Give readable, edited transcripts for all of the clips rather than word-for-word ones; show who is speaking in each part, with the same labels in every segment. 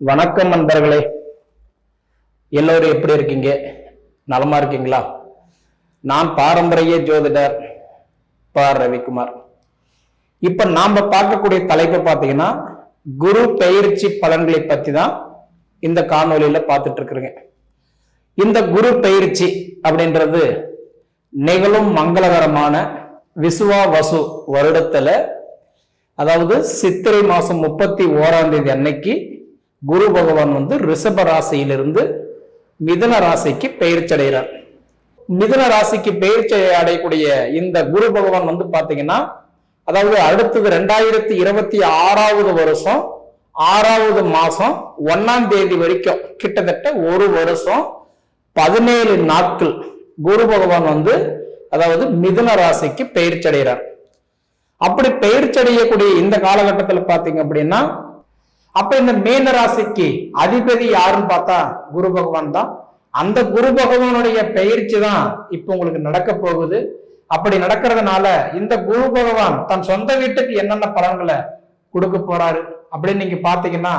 Speaker 1: வணக்கம் நண்பர்களே, எல்லோரும் எப்படி இருக்கீங்க? நலமா இருக்கீங்களா? நான் பாரம்பரிய ஜோதிடர் ரவிக்குமார். இப்ப நாம பார்க்கக்கூடிய தலைப்பு பார்த்தீங்கன்னா குரு பெயர்ச்சி பலன்களை பத்தி தான் இந்த காணொலியில பார்த்துட்டு இருக்கிறேங்க. இந்த குரு பெயர்ச்சி அப்படின்றது நிகழும் மங்களகரமான விசுவாவசு வருடத்துல, அதாவது சித்திரை மாசம் 31 அன்னைக்கு குரு பகவான் ரிஷப ராசியிலிருந்து மிதுன ராசிக்கு பெயர்ச்சி அடைகிறார். மிதுன ராசிக்கு பெயர்ச்சி அடையக்கூடிய இந்த குரு பகவான் பாத்தீங்கன்னா, அதாவது அடுத்தது 2026 வருஷம் 6வது மாசம் 1ஆம் தேதி வரைக்கும் கிட்டத்தட்ட ஒரு வருஷம் 17 நாட்கள் குரு பகவான் அதாவது மிதுன ராசிக்கு பெயர்ச்சி அடைகிறார். அப்படி பெயர்ச்சி அடையக்கூடிய இந்த காலகட்டத்தில் பாத்தீங்க அப்படின்னா, அப்ப இந்த மீன ராசிக்கு அதிபதி யாருன்னு பார்த்தா குரு பகவான் தான். அந்த குரு பகவானுடைய பெயர்ச்சி தான் இப்ப உங்களுக்கு நடக்க போகுது. அப்படி நடக்கிறதுனால இந்த குரு பகவான் தன் சொந்த வீட்டுக்கு என்னென்ன பலன்களை கொடுக்க போறாரு அப்படின்னு நீங்க பாத்தீங்கன்னா,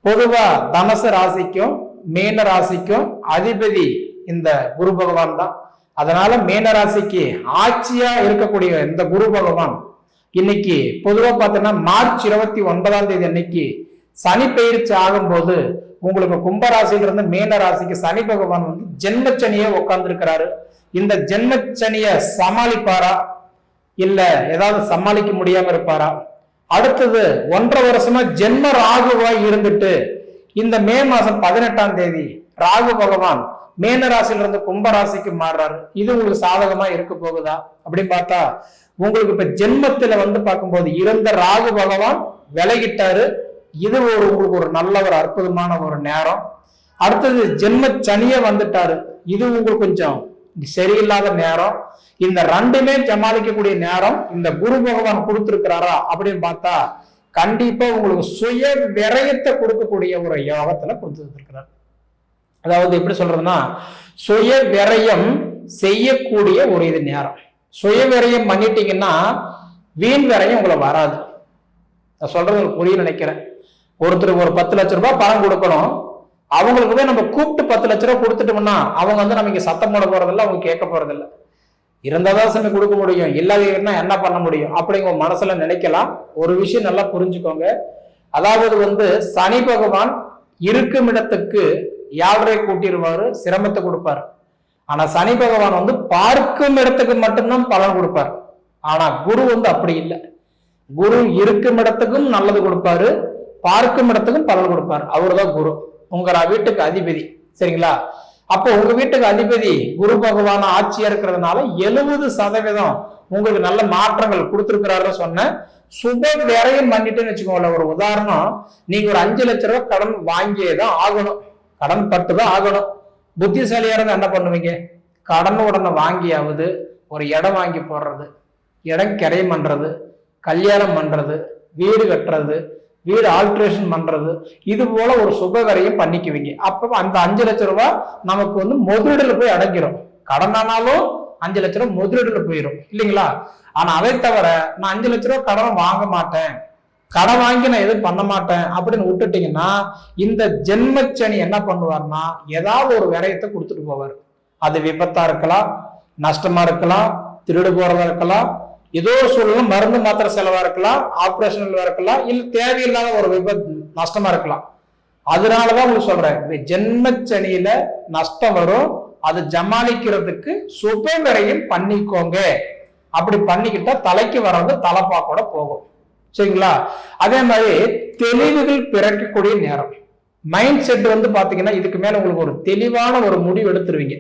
Speaker 1: பொதுவா தனுசு ராசிக்கும் மீன ராசிக்கும் அதிபதி இந்த குரு பகவான் தான். அதனால மீன ராசிக்கு ஆட்சியா இருக்கக்கூடிய இந்த குரு பகவான் இன்னைக்கு பொதுவா பார்த்தீங்கன்னா மார்ச் 29ஆம் தேதி அன்னைக்கு சனி பெயர்ச்சி ஆகும்போது உங்களுக்கு கும்பராசியிலிருந்து மீன ராசிக்கு சனி பகவான் ஜென்மச்சனியே உட்கார்ந்து இருக்கிறாரு. இந்த ஜென்மச்சனிய சமாளிப்பாரா இல்ல ஏதாவது சமாளிக்க முடியாம இருப்பாரா? அடுத்தது 1.5 வருஷமா ஜென்ம ராகுவா இருந்துட்டு இந்த மே மாசம் 18ஆம் தேதி ராகு பகவான் மீன ராசியிலிருந்து கும்பராசிக்கு மாறுறாரு. இது உங்களுக்கு சாதகமா இருக்க போகுதா அப்படின்னு பார்த்தா, உங்களுக்கு இப்ப ஜென்மத்துல பார்க்கும்போது இருந்த ராகு பகவான் விலகிட்டாரு. இது உங்களுக்கு ஒரு நல்ல ஒரு அற்புதமான ஒரு நேரம். அடுத்தது ஜென்ம சனிய வந்துட்டாரு. இது உங்களுக்கு கொஞ்சம் சரியில்லாத நேரம். இந்த ரெண்டுமே சமாளிக்கக்கூடிய நேரம் இந்த குரு பகவான் கொடுத்திருக்கிறாரா அப்படின்னு பார்த்தா, கண்டிப்பா உங்களுக்கு சுய விரயத்தை கொடுக்கக்கூடிய ஒரு யோகத்துல கொடுத்துருக்கிறார். அதாவது எப்படி சொல்றதுன்னா, சுய விரயம் செய்யக்கூடிய ஒரு இது நேரம். சுய விரயம் பண்ணிட்டீங்கன்னா வீண் விரயம் உங்களை வராது. நான் சொல்றது உங்களுக்கு புரிய நினைக்கிறேன். ஒருத்தருக்கு ஒரு 10 லட்சம் ரூபாய் பணம் கொடுக்கணும். அவங்களுக்கு போய் நம்ம கூப்பிட்டு 10 லட்ச ரூபாய் கொடுத்துட்டோம்னா அவங்க நமக்கு சத்தம் போட போறதில்லை, அவங்க கேட்க போறதில்லை. இருந்தாதான் சாமி கொடுக்க முடியும், இல்லாதீங்கன்னா என்ன பண்ண முடியும் அப்படிங்கிற மனசுல நினைக்கலாம். ஒரு விஷயம் நல்லா புரிஞ்சுக்கோங்க. அதாவது சனி பகவான் இருக்கும் இடத்துக்கு யாவரை கூட்டிடுவாரு, சிரமத்தை கொடுப்பாரு. ஆனா சனி பகவான் பார்க்கும் இடத்துக்கு மட்டும்தான் பலன் கொடுப்பார். ஆனா குரு அப்படி இல்லை. குரு இருக்கும் இடத்துக்கும் நல்லது கொடுப்பாரு, பார்க்கும் இடத்துக்கும் பலன் கொடுப்பாரு. அவருதான் குரு, உங்க வீட்டுக்கு அதிபதி. சரிங்களா? அப்போ உங்க வீட்டுக்கு அதிபதி குரு பகவான் ஆட்சியா இருக்கிறதுனால 70% உங்களுக்கு நல்ல மாற்றங்கள் கொடுத்திருக்கிறாருன்னு சொன்ன சுப விரயம் பண்ணிட்டுன்னு வச்சுக்கோங்கள. ஒரு உதாரணம், நீங்க ஒரு 5 லட்ச ரூபாய் கடன் வாங்கியேதான் ஆகணும், கடன் பட்டுதான் ஆகணும். புத்திசாலியா இருந்தா என்ன பண்ணுவீங்க? கடன் உடனே வாங்கியாவது ஒரு இடம் வாங்கி போடுறது, இடம் கிரையம் பண்றது, கல்யாணம் பண்றது, வீடு கட்டுறது, வீடு ஆல்ட்ரேஷன் பண்றது, இது போல ஒரு சுபகரையும் பண்ணிக்குவீங்க. அப்ப அந்த 5 லட்ச ரூபாய் நமக்கு முதலீடுல போய் அடைக்கிறோம். கடன் ஆனாலும் 5 லட்ச ரூபாய் முதலீடுல போயிடும் இல்லைங்களா? ஆனா அதை தவிர நான் 5 லட்ச ரூபாய் கடன் வாங்க மாட்டேன், கடன் வாங்கி நான் எதுவும் பண்ண மாட்டேன் அப்படின்னு விட்டுட்டீங்கன்னா, இந்த ஜென்மச்சனி என்ன பண்ணுவார்னா ஏதாவது ஒரு விரயத்தை கொடுத்துட்டு போவார். அது விபத்தா இருக்கலாம், நஷ்டமா இருக்கலாம், திருடு போறதா இருக்கலாம், ஏதோ சூழ்நிலை மருந்து மாத்திரை செலவா இருக்கலாம், ஆபரேஷன் இருக்கலாம், இல்ல தேவையில்லாத ஒரு விபத்து நஷ்டமா இருக்கலாம். அதனாலதான் உங்களுக்கு சொல்றேன், ஜென்மச்சனியில நஷ்டம் வரும். அது ஜமாளிக்கிறதுக்கு சுப விரயம் பண்ணிக்கோங்க. அப்படி பண்ணிக்கிட்டா தலைக்கு வர்றது தலைப்பா கூட போகும். சரிங்களா? அதே மாதிரி தெளிவுகள் பிறக்கக்கூடிய நேரம். மைண்ட் செட் பாத்தீங்கன்னா இதுக்கு மேல உங்களுக்கு ஒரு தெளிவான ஒரு முடிவு எடுத்துருவீங்க.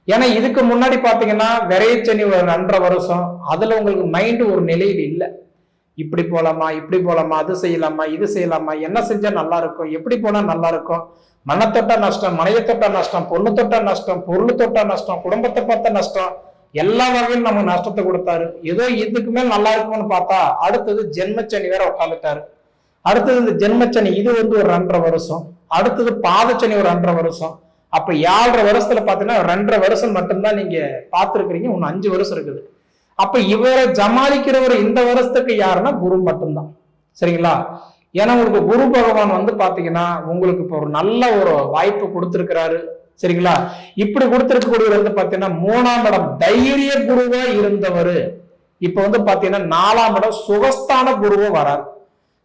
Speaker 1: ஏன்னா இதுக்கு முன்னாடி பாத்தீங்கன்னா விரையச்சனி ஒரு 1.5 வருஷம், அதுல உங்களுக்கு மைண்ட் ஒரு நிலையில் இல்லை. இப்படி போலாமா, இப்படி போலாமா, அது செய்யலாமா, இது செய்யலாமா, என்ன செஞ்சா நல்லா இருக்கும், எப்படி போனா நல்லா இருக்கும், மன தொட்டா நஷ்டம், மனையை தொட்டா நஷ்டம், பொண்ணு தொட்டா நஷ்டம், பொருள் தொட்டா நஷ்டம், குடும்பத்தை பார்த்தா நஷ்டம், எல்லா வகையும் நமக்கு நஷ்டத்தை கொடுத்தாரு. ஏதோ இதுக்கு மேல் நல்லா இருக்கும்னு பார்த்தா அடுத்தது ஜென்மச்சனி வேற உட்காந்துட்டாரு. அடுத்தது இந்த ஜென்மச்சனி இது ஒரு 2.5 வருஷம், அடுத்தது பாதச்சனி ஒரு 2.5 வருஷம். அப்ப 7.5 வருஷத்துல பாத்தீங்கன்னா 2.5 வருஷம் மட்டும்தான் நீங்க பார்த்துருக்கிறீங்க, இன்னும் 5 வருஷம் இருக்குது. அப்ப இவரை ஜமாளிக்கிறவர் இந்த வருஷத்துக்கு யாருன்னா குரு மட்டும்தான். சரிங்களா? ஏன்னா உங்களுக்கு குரு பகவான் வந்து பாத்தீங்கன்னா உங்களுக்கு இப்போ ஒரு நல்ல ஒரு வாய்ப்பு கொடுத்திருக்கிறாரு. சரிங்களா? இப்படி கொடுத்திருக்கக்கூடியவர் வந்து பாத்தீங்கன்னா 3ஆம் இடம் தைரிய குருவா இருந்தவர் இப்ப வந்து பாத்தீங்கன்னா 4ஆம் இடம் சுகஸ்தான குருவா வராரு.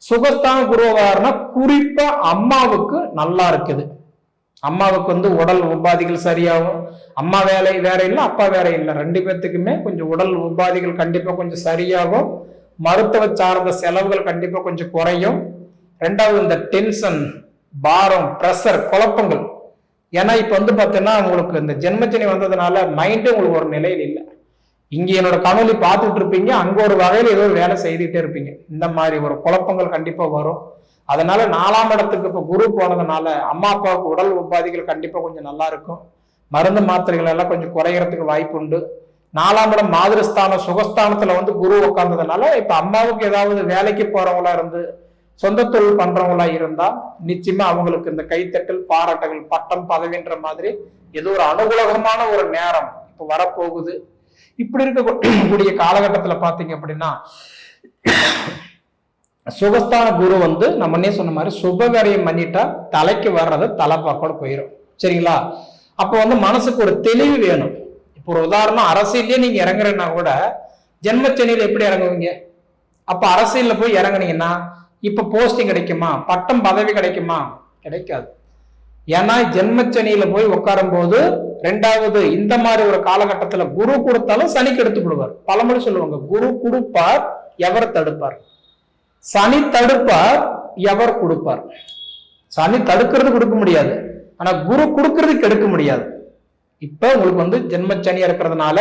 Speaker 1: சுகஸ்தான குருவா வராருன்னா குறிப்பா அம்மாவுக்கு நல்லா இருக்குது. அம்மாவுக்கு வந்து உடல் உபாதிகள் சரியாகும். அம்மா வேலை வேற இல்லை, அப்பா வேற இல்லை, 2 பேர்த்துக்குமே கொஞ்சம் உடல் உபாதிகள் கண்டிப்பா கொஞ்சம் சரியாகும். மருத்துவ சார்ந்த செலவுகள் கண்டிப்பா கொஞ்சம் குறையும். 2வது இந்த டென்ஷன், பாரம், பிரஷர், குழப்பங்கள். ஏன்னா இப்ப வந்து பாத்தீங்கன்னா உங்களுக்கு இந்த ஜென்மச்சனி வந்ததுனால மைண்டு உங்களுக்கு ஒரு நிலையில் இல்லை. இங்க என்னோட கனவுல பார்த்துட்டு இருப்பீங்க, அங்க ஒரு வகையில் ஏதோ ஒரு வேலை செய்துட்டே இருப்பீங்க. இந்த மாதிரி ஒரு குழப்பங்கள் கண்டிப்பா வரும். அதனால 4ஆம் இடத்துக்கு இப்ப குரு போனதுனால அம்மா அப்பாவுக்கு உடல் உபாதிகள் கண்டிப்பா கொஞ்சம் நல்லா இருக்கும். மருந்து மாத்திரைகள் எல்லாம் கொஞ்சம் குறையறதுக்கு வாய்ப்பு உண்டு. 4ஆம் இடம் மாதிரிஸ்தானம் சுகஸ்தானத்துல வந்து குரு உட்கார்ந்ததுனால இப்ப அம்மாவுக்கு ஏதாவது வேலைக்கு போறவங்களா இருந்து சொந்த தொழில் பண்றவங்களா இருந்தா நிச்சயமா அவங்களுக்கு இந்த கைத்தட்டல், பாராட்டுகள், பட்டம், பதவின்ற மாதிரி ஏதோ ஒரு அனுகூலகமான ஒரு நேரம் இப்ப வரப்போகுது. இப்படி இருக்கக்கூடிய காலகட்டத்துல பாத்தீங்க அப்படின்னா சுகஸ்தான குரு வந்து நம்ம சொன்ன மாதிரி சுபகாரியம் பண்ணிட்டா தலைக்கு வர்றது தலைப்பாக்கோட போயிடும். சரிங்களா? அப்போ வந்து மனசுக்கு ஒரு தெளிவு வேணும். இப்போ ஒரு உதாரணம், அரசியலே நீங்க இறங்குறேன்னா கூட ஜென்மச்சனியில எப்படி இறங்குவீங்க? அப்ப அரசியல்ல போய் இறங்குனீங்கன்னா இப்ப போஸ்டிங் கிடைக்குமா, பட்டம் பதவி கிடைக்குமா? கிடைக்காது. ஏன்னா ஜென்மச்சனியில போய் உட்காரும் போது 2வது இந்த மாதிரி ஒரு காலகட்டத்துல குரு கொடுத்தாலும் சனிக்கு எடுத்து விடுவார். பழமொழி சொல்லுவாங்க, குரு கொடுப்பார் எவர் தடுப்பார், சனி தடுப்பார் எவர் கொடுப்பார். சனி தடுக்கிறது கொடுக்க முடியாது, ஆனா குரு கொடுக்கறதுக்கு எடுக்க முடியாது. இப்ப உங்களுக்கு வந்து ஜென்மச்சனியா இருக்கிறதுனால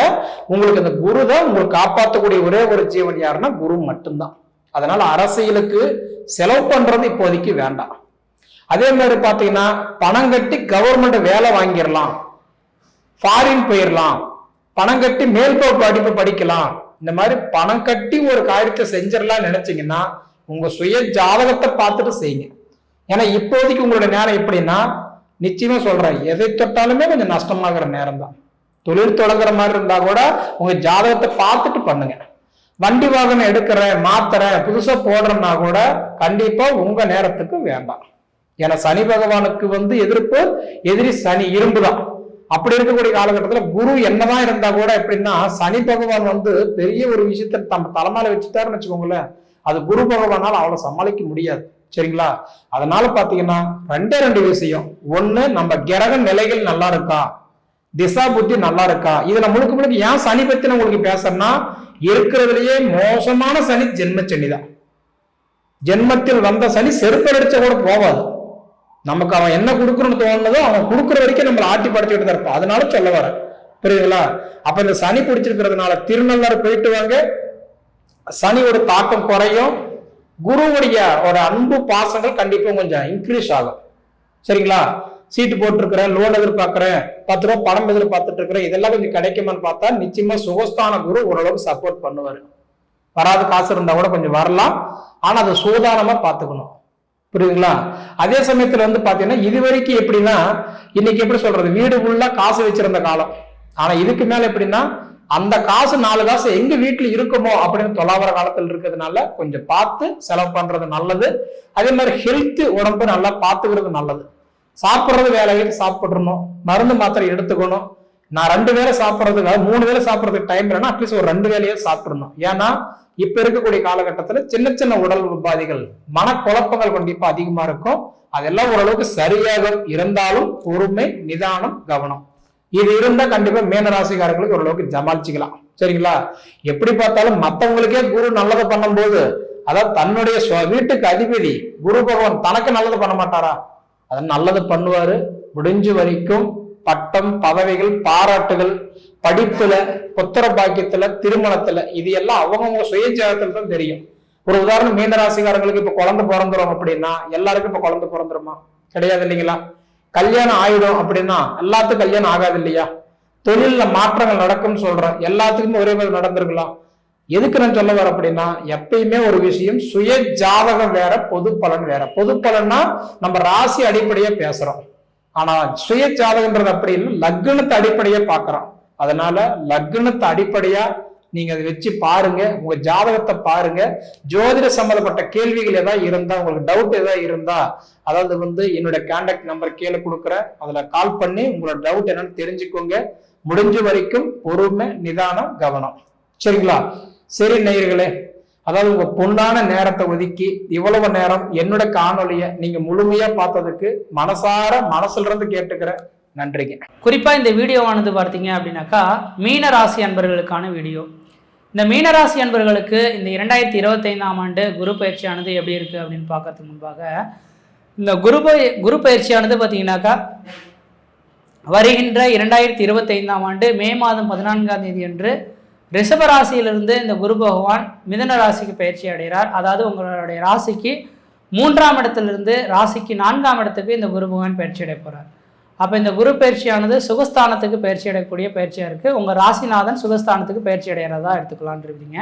Speaker 1: உங்களுக்கு இந்த குரு தான் உங்களுக்கு காப்பாற்றக்கூடிய ஒரே ஒரு ஜீவன் யாருன்னா குரு மட்டும்தான். அதனால அரசியலுக்கு செலவு பண்றது இப்போதைக்கு வேண்டாம். அதே மாதிரி பாத்தீங்கன்னா பணம் கட்டி கவர்மெண்ட் வேலை வாங்கிடலாம், ஃபாரின் போயிடலாம், பணம் கட்டி படிப்பு படிக்கலாம். இந்த மாதிரி பணம் கட்டி ஒரு காரியத்தை செஞ்சிடலாம் நினைச்சீங்கன்னா உங்க சுய ஜாதகத்தை பார்த்துட்டு செய்யுங்க. ஏன்னா இப்போதைக்கு உங்களோட நேரம் எப்படின்னா நிச்சயமா சொல்றேன், எதை தொட்டாலுமே கொஞ்சம் நஷ்டமாகிற நேரம் தான். தொழில் தொடங்குற மாதிரி இருந்தா கூட உங்க ஜாதகத்தை பார்த்துட்டு பண்ணுங்க. வண்டி வாகனம் எடுக்கிறேன், மாத்துறேன், புதுசா போடுறேன்னா கூட கண்டிப்பா உங்க நேரத்துக்கு வேண்டாம். ஏன்னா சனி பகவானுக்கு வந்து எதிரி சனி, இரும்பு தான். அப்படி இருக்கக்கூடிய காலகட்டத்துல குரு என்னதான் இருந்தா கூட எப்படின்னா சனி பகவான் வந்து பெரிய ஒரு விஷயத்த நம்ம தலைமையில வச்சுட்டாருன்னு வச்சுக்கோங்களேன், அது குரு பகவானால அவ்வளவு சமாளிக்க முடியாது. சரிங்களா? அதனால பாத்தீங்கன்னா 2 விஷயம். ஒண்ணு, நம்ம கிரக நிலைகள் நல்லா இருக்கா, திசா புத்தி நல்லா இருக்கா. இதுல முழுக்க ஏன் சனி பத்தி நான் உங்களுக்கு பேசுறேன்னா இருக்கிறதுலயே மோசமான சனி ஜென்மச்சனி தான். ஜென்மத்தில் வந்த சனி செருப்படிச்ச கூட போவாது. நமக்கு அவன் என்ன கொடுக்கணும்னு தோணுதோ அவன் கொடுக்குற வரைக்கும் நம்மளை ஆட்டி படுத்திக்கிட்டு தான் இருப்பான். அதனால சொல்ல வர, புரியுதுங்களா? அப்ப இந்த சனி பிடிச்சிருக்கிறதுனால திருநள்ளாறு போயிட்டு வாங்க, சனியோட தாக்கம் குறையும். குருவுடைய ஒரு அன்பு பாசங்கள் கண்டிப்பா கொஞ்சம் இன்க்ரீஸ் ஆகும். சரிங்களா? சீட்டு போட்டிருக்கிறேன், லோன் எதிர்பார்க்கிறேன், 10 ரூபாய் பணம் எதிர்பார்த்துட்டு இருக்கிறேன், இதெல்லாம் கொஞ்சம் கிடைக்குமான்னு பார்த்தா நிச்சயமா சுகஸ்தான குரு ஓரளவுக்கு சப்போர்ட் பண்ணுவாரு. வராத காசு இருந்தா கூட கொஞ்சம் வரலாம், ஆனா அதை சூதானமா பாத்துக்கணும். புரியுதுங்களா? அதே சமயத்துல வந்து பாத்தீங்கன்னா இது வரைக்கும் எப்படின்னா இன்னைக்கு எப்படி சொல்றது, வீடு ஃபுல்லா காசு வச்சிருந்த காலம். ஆனா இதுக்கு மேல எப்படின்னா அந்த காசு 4 காசு எங்க வீட்டுல இருக்குமோ அப்படின்னு தொலாவர காலத்துல இருக்கிறதுனால கொஞ்சம் பார்த்து செலவு பண்றது நல்லது. அதே மாதிரி ஹெல்த், உடம்பு நல்லா பார்த்துக்கிறது நல்லது. சாப்பிட்றது வேலைக்கு சாப்பிடணும், மருந்து மாத்திரை எடுத்துக்கணும். நான் 2 வேளை சாப்பிட்றதுக்காக 3 வேளை சாப்பிட்றதுக்கு டைம் இல்லைன்னா அட்லீஸ்ட் ஒரு 2 வேளையே சாப்பிடணும். ஏன்னா இப்ப இருக்கக்கூடிய காலகட்டத்துல சின்ன சின்ன உடல் உபாதிகள், மனக்குழப்பங்கள் கண்டிப்பா அதிகமா இருக்கும். அதெல்லாம் ஓரளவுக்கு சரியாக இருந்தாலும் பொறுமை, நிதானம், கவனம் இது இருந்தா கண்டிப்பா மீன ராசிக்காரர்களுக்கு ஓரளவுக்கு ஜமாளிச்சுக்கலாம். சரிங்களா? எப்படி பார்த்தாலும் மற்றவங்களுக்கே குரு நல்லது பண்ணும் போது, அதாவது தன்னுடைய வீட்டுக்கு அதிபதி குரு பகவான் தனக்கு நல்லது பண்ண மாட்டாரா? அதை நல்லது பண்ணுவாரு. முடிஞ்ச வரைக்கும் பட்டம், பதவிகள், பாராட்டுகள், படிப்புல, புத்திர பாக்கியத்துல, திருமணத்துல, இது எல்லாம் அவங்க சுய ஜாதகத்துல தான் தெரியும். ஒரு உதாரணம், மீன ராசிக்காரங்களுக்கு இப்ப குழந்தை பிறந்துரும் அப்படின்னா எல்லாருக்கும் இப்ப குழந்தை பிறந்துருமா? கிடையாது இல்லைங்களா? கல்யாணம் ஆயிடும் அப்படின்னா எல்லாத்துக்கும் கல்யாணம் ஆகாது இல்லையா? தொழில்ல மாற்றங்கள் நடக்கும்னு சொல்றேன், எல்லாத்துக்குமே ஒரே மாதிரி நடந்திருக்கலாம். எதுக்கு நான் சொல்ல வர அப்படின்னா எப்பயுமே ஒரு விஷயம், சுய ஜாதகம் வேற, பொது பலன் வேற. பொது பலன்னா நம்ம ராசி அடிப்படையா பேசுறோம், ஆனா சுய ஜாதகன்றது அப்படி இல்லை, லக்னத்தை அடிப்படையா பாக்குறோம். அதனால லக்னத்தை அடிப்படையா நீங்க அதை வச்சு பாருங்க, உங்க ஜாதகத்தை பாருங்க. ஜோதிட சம்பந்தப்பட்ட கேள்விகள் ஏதாவது இருந்தா, உங்களுக்கு டவுட் ஏதாவது இருந்தா, அதாவது என்னோட கான்டாக்ட் நம்பர் கீழே கொடுக்குறேன், அதுல கால் பண்ணி உங்களோட டவுட் என்னன்னு தெரிஞ்சுக்கோங்க. முடிஞ்ச வரைக்கும் பொறுமை, நிதானம், கவனம். சரிங்களா? சரி நேயர்களே, அதாவது உங்க பொன்னான நேரத்தை ஒதுக்கி இவ்வளவு நேரம் என்னோட காணொலியை நீங்க முழுமையா பார்த்ததுக்கு மனசுல இருந்து கேட்டுக்கிறேன். நன்றிங்க.
Speaker 2: குறிப்பா இந்த வீடியோவானது பார்த்தீங்க அப்படின்னாக்கா மீன ராசி அன்பர்களுக்கான வீடியோ. இந்த மீனராசி அன்பர்களுக்கு இந்த 2025ஆம் ஆண்டு குரு பயிற்சியானது எப்படி இருக்கு அப்படின்னு பார்க்கறதுக்கு முன்பாக, இந்த குரு பயிற்சியானது பார்த்தீங்கன்னாக்கா வருகின்ற 2025ஆம் ஆண்டு மே மாதம் 14ஆம் தேதி அன்று ரிஷபராசியிலிருந்து இந்த குரு பகவான் மிதுன ராசிக்கு பயிற்சி அடைகிறார். அதாவது உங்களுடைய ராசிக்கு 3ஆம் இடத்திலிருந்து ராசிக்கு 4ஆம் இடத்துக்கு இந்த குரு பகவான் பயிற்சி அடைய போகிறார். அப்போ இந்த குரு பயிற்சியானது சுகஸ்தானத்துக்கு பயிற்சி அடையக்கூடிய பயிற்சியாக இருக்குது. உங்கள் ராசிநாதன் சுகஸ்தானத்துக்கு பயிற்சி அடைகிறதா எடுத்துக்கலான் இருக்கீங்க.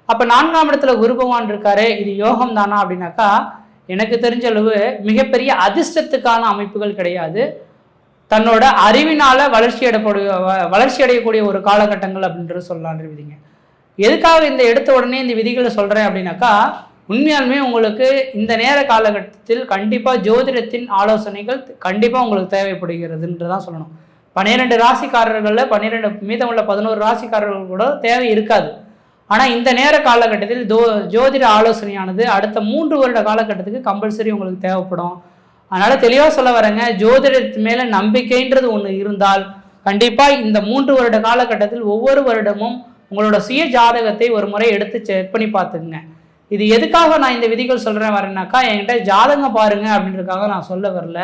Speaker 2: அப்போ 4ஆம் இடத்துல குரு பகவான் இருக்காரு, இது யோகம் தானா அப்படின்னாக்கா எனக்கு தெரிஞ்ச அளவு மிகப்பெரிய அதிர்ஷ்டத்துக்கான அமைப்புகள் கிடையாது. தன்னோட அறிவினால வளர்ச்சி அடையக்கூடிய ஒரு காலகட்டங்கள் அப்படின்றது சொல்லலான் இருக்கீங்க. எதுக்காக இந்த எடுத்த உடனே இந்த விதிகளை சொல்கிறேன் அப்படின்னாக்கா, உண்மையாலுமே உங்களுக்கு இந்த நேர காலகட்டத்தில் கண்டிப்பாக ஜோதிடத்தின் ஆலோசனைகள் கண்டிப்பாக உங்களுக்கு தேவைப்படுகிறதுன்று தான் சொல்லணும். 12 ராசிக்காரர்களில் 12 மீதமுள்ள 11 ராசிக்காரர்கள் கூட தேவை இருக்காது. ஆனால் இந்த நேர காலகட்டத்தில் ஜோதிட ஆலோசனையானது அடுத்த 3 வருட காலகட்டத்துக்கு கம்பல்சரி உங்களுக்கு தேவைப்படும். அதனால் தெளிவாக சொல்ல வரேங்க, ஜோதிடத்து மேலே நம்பிக்கைன்றது ஒன்று இருந்தால் கண்டிப்பாக இந்த 3 வருட காலகட்டத்தில் ஒவ்வொரு வருடமும் உங்களோட சுய ஜாதகத்தை ஒரு முறை எடுத்து செக் பண்ணி பார்த்துக்குங்க. இது எதுக்காக நான் இந்த விதிகள் சொல்கிறேன் வரேன்னாக்கா, என்கிட்ட ஜாதகம் பாருங்க அப்படின்றதுக்காக நான் சொல்ல வரல.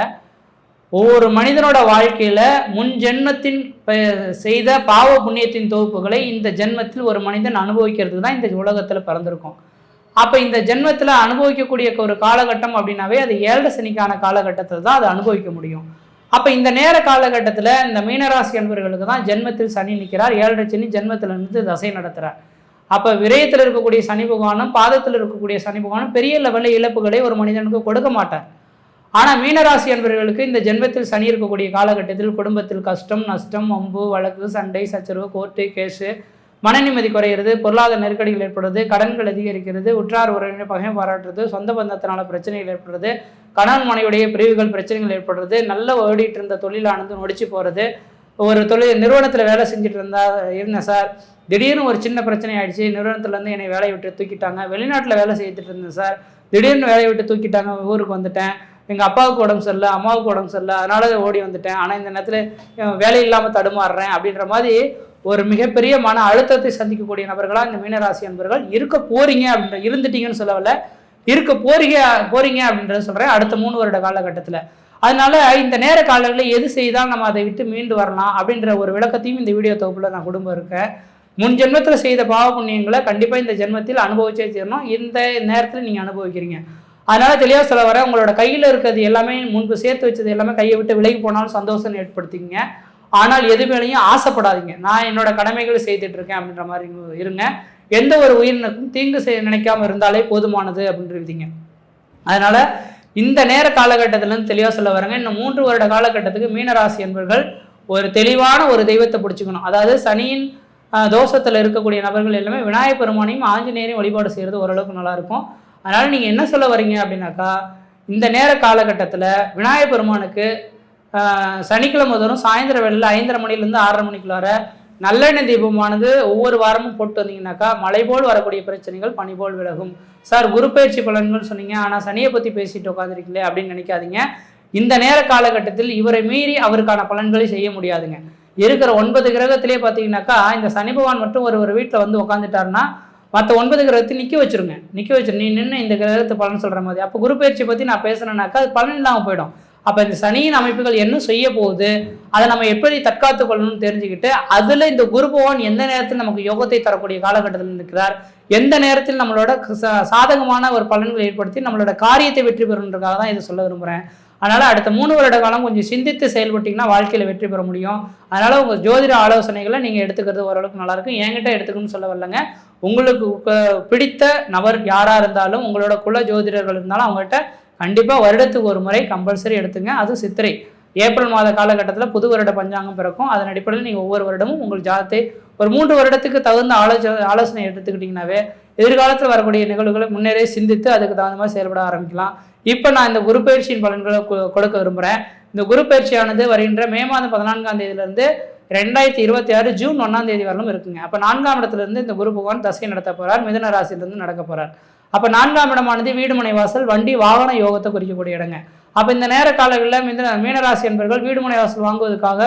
Speaker 2: ஒவ்வொரு மனிதனோட வாழ்க்கையில் முன் ஜென்மத்தின் செய்த பாவ புண்ணியத்தின் தொகுப்புகளை இந்த ஜென்மத்தில் ஒரு மனிதன் அனுபவிக்கிறதுக்கு தான் இந்த உலகத்தில் பிறந்திருக்கும். அப்போ இந்த ஜென்மத்தில் அனுபவிக்கக்கூடிய ஒரு காலகட்டம் அப்படின்னாவே அது 7 சனிக்கான காலகட்டத்தில் தான் அதை அனுபவிக்க முடியும். அப்போ இந்த நேர காலகட்டத்தில் இந்த மீனராசி அன்பர்களுக்கு தான் ஜென்மத்தில் சனி நிற்கிறார். 7 சனி ஜென்மத்தில் இருந்து தசை நடத்துகிறார். அப்போ விரயத்தில் இருக்கக்கூடிய சனி பகவானும் பாதத்தில் இருக்கக்கூடிய சனி பகவானும் பெரிய லெவலில் இழப்புகளை ஒரு மனிதனுக்கு கொடுக்க மாட்டார். ஆனால் மீனராசி அன்பர்களுக்கு இந்த ஜென்மத்தில் சனி இருக்கக்கூடிய காலகட்டத்தில் குடும்பத்தில் கஷ்டம், நஷ்டம், வம்பு, வழக்கு, சண்டை, சச்சரவு, கோர்ட்டு கேஸு, மன நிம்மதி குறையிறது, பொருளாதார நெருக்கடிகள் ஏற்படுறது, கடன்கள் அதிகரிக்கிறது, உற்றார் உறவினர் பகை பாராட்டுறது, சொந்த பந்தத்தினால பிரச்சனைகள் ஏற்படுறது, கணவன் மனைவியுடைய பிரிவுகள் பிரச்சனைகள் ஏற்படுறது, நல்ல ஓடிட்டு இருந்த தொழிலானது நொடிச்சு போகிறது, ஒரு நிறுவனத்தில் வேலை செஞ்சுட்டு இருந்தேன் சார், திடீர்னு ஒரு சின்ன பிரச்சனை ஆயிடுச்சு, நிறுவனத்துலேருந்து என்னை வேலையை விட்டு தூக்கிட்டாங்க, வெளிநாட்டில் வேலை செய்துட்டு இருந்தேன் சார், திடீர்னு வேலையை விட்டு தூக்கிட்டாங்க, ஊருக்கு வந்துட்டேன், எங்கள் அப்பாவுக்கு உடம்பு சரியில்லை, அம்மாவுக்கு உடம்பு சரியில்லை, அதனால ஓடி வந்துட்டேன், ஆனால் இந்த நேரத்தில் வேலை இல்லாமல் தடுமாறுறேன் அப்படின்ற மாதிரி ஒரு மிகப்பெரிய மன அழுத்தத்தை சந்திக்கக்கூடிய நபர்களாக இந்த மீனராசி அன்பர்கள் இருக்க போறீங்க அப்படின்ற இருந்துட்டீங்கன்னு சொல்லவில்லை, இருக்க போறீங்க அப்படின்றத சொல்கிறேன் அடுத்த 3 வருட காலகட்டத்தில். அதனால இந்த நேர காலங்களில் எது செய்தால் நம்ம அதை விட்டு மீண்டு வரலாம் அப்படின்ற ஒரு விளக்கத்தையும் இந்த வீடியோ தொகுப்பில் நான் குடும்பம் இருக்கேன். முன் ஜென்மத்தில் செய்த பாவ புண்ணியங்களை கண்டிப்பாக இந்த ஜென்மத்தில் அனுபவிச்சே தீரணும். இந்த நேரத்தில் நீங்கள் அனுபவிக்கிறீங்க. அதனால தெளிவாக சொல்ல வர, உங்களோட கையில் இருக்கிறது எல்லாமே முன்பு சேர்த்து வச்சது எல்லாமே கையை விட்டு விலகி போனாலும் சந்தோஷம் ஏற்படுத்திங்க. ஆனால் எது மேலேயும் ஆசைப்படாதீங்க. நான் என்னோட கடமைகளை செய்துட்டு இருக்கேன் அப்படின்ற மாதிரி இருங்க. எந்த ஒரு உயிரினுக்கும் தீங்கு நினைக்காம இருந்தாலே போதுமானது அப்படின்றீங்க. அதனால இந்த நேர காலகட்டத்திலேருந்து தெளிவாக சொல்ல வரேங்க, இன்னும் 3 வருட காலகட்டத்துக்கு மீனராசி என்பவர்கள் ஒரு தெளிவான ஒரு தெய்வத்தை பிடிச்சிக்கணும். அதாவது சனியின் தோஷத்தில் இருக்கக்கூடிய நபர்கள் எல்லாமே விநாயகர் பெருமானையும் ஆஞ்சநேயரையும் வழிபாடு செய்கிறது ஓரளவுக்கு நல்லாயிருக்கும். அதனால் நீங்கள் என்ன சொல்ல வரீங்க அப்படின்னாக்கா, இந்த நேர காலகட்டத்தில் விநாயகர் பெருமானுக்கு சனிக்கிழமை தோறும் சாயந்தர வேளையில் 5:30 மணிலேருந்து 6:30 மணிக்குள்ளார நல்லெண்ணெய் தீபமானது ஒவ்வொரு வாரமும் போட்டு வந்தீங்கன்னாக்கா மழை போல் வரக்கூடிய பிரச்சனைகள் பனி போல் விலகும். சார் குரு பயிற்சி பலன்கள் சொன்னீங்க, ஆனால் சனியை பற்றி பேசிட்டு உட்காந்துருக்கீங்களே அப்படின்னு நினைக்காதீங்க. இந்த நேர காலகட்டத்தில் இவரை மீறி அவருக்கான பலன்களை செய்ய முடியாதுங்க. இருக்கிற 9 கிரகத்திலே பார்த்தீங்கன்னாக்கா இந்த சனி பகவான் மட்டும் ஒரு வீட்டில் வந்து உட்காந்துட்டாருன்னா மற்ற 9 கிரகத்தையும் நிற்க வச்சிரு, நீ நின்று இந்த கிரகத்தை பலன் சொல்கிற மாதிரி. அப்போ குரு பயிற்சி பற்றி நான் பேசுனேன்னாக்கா அது பலன் இல்லாமல் போயிடும். அப்போ இந்த சனியின் அமைப்புகள் என்ன செய்ய போகுது, அதை நம்ம எப்படி தற்காத்து கொள்ளணும்னு தெரிஞ்சுக்கிட்டு அதில் இந்த குரு பகவான் எந்த நேரத்தில் நமக்கு யோகத்தை தரக்கூடிய காலகட்டத்தில் இருக்கிறார், எந்த நேரத்தில் நம்மளோட சாதகமான ஒரு பலன்களை ஏற்படுத்தி நம்மளோட காரியத்தை வெற்றி பெறணுன்றதுக்காக தான் இதை சொல்ல விரும்புகிறேன். அதனால் அடுத்த 3 வருட காலம் கொஞ்சம் சிந்தித்து செயல்பட்டிங்கன்னா வாழ்க்கையில் வெற்றி பெற முடியும். அதனால் உங்கள் ஜோதிட ஆலோசனைகளை நீங்கள் எடுத்துக்கிறது ஓரளவுக்கு நல்லாயிருக்கும். என்கிட்ட எடுத்துக்கணும்னு சொல்ல வரலங்க, உங்களுக்கு பிடித்த நபர் யாராக இருந்தாலும் உங்களோட குல ஜோதிடர்கள் இருந்தாலும் அவங்ககிட்ட கண்டிப்பாக வருடத்துக்கு ஒரு முறை கம்பல்சரி எடுத்துங்க. அது சித்திரை ஏப்ரல் மாத காலகட்டத்தில் புது வருட பஞ்சாங்கம் பிறக்கும். அதன் அடிப்படையில் நீங்கள் ஒவ்வொரு வருடமும் உங்கள் ஜாதத்தை ஒரு 3 வருடத்துக்கு தகுந்த ஆலோசனை எடுத்துக்கிட்டிங்கனாவே எதிர்காலத்தில் வரக்கூடிய நிகழ்வுகளை முன்னரே சிந்தித்து அதுக்கு தகுந்த மாதிரி செயல்பட ஆரம்பிக்கலாம். இப்போ நான் இந்த குரு பயிற்சியின் பலன்களை கொடுக்க விரும்புகிறேன். இந்த குரு பயிற்சியானது வருகின்ற மே மாதம் 14ஆம் தேதியிலிருந்து 2026 ஜூன் 1ஆம் தேதி வரலும் இருக்குங்க. அப்போ 4ஆம் இடத்துலேருந்து இந்த குரு பகவான் தசை நடத்த போகிறார். மிதுன ராசியிலிருந்து நடக்க போகிறார். அப்போ 4ஆம் இடமானது வீடு மனை வாசல் வண்டி வாகன யோகத்தை குறிக்கக்கூடிய இடங்க. அப்போ இந்த நேர காலங்களில் மீனராசி என்பவர்கள் வீடு மனை வாசல் வாங்குவதற்காக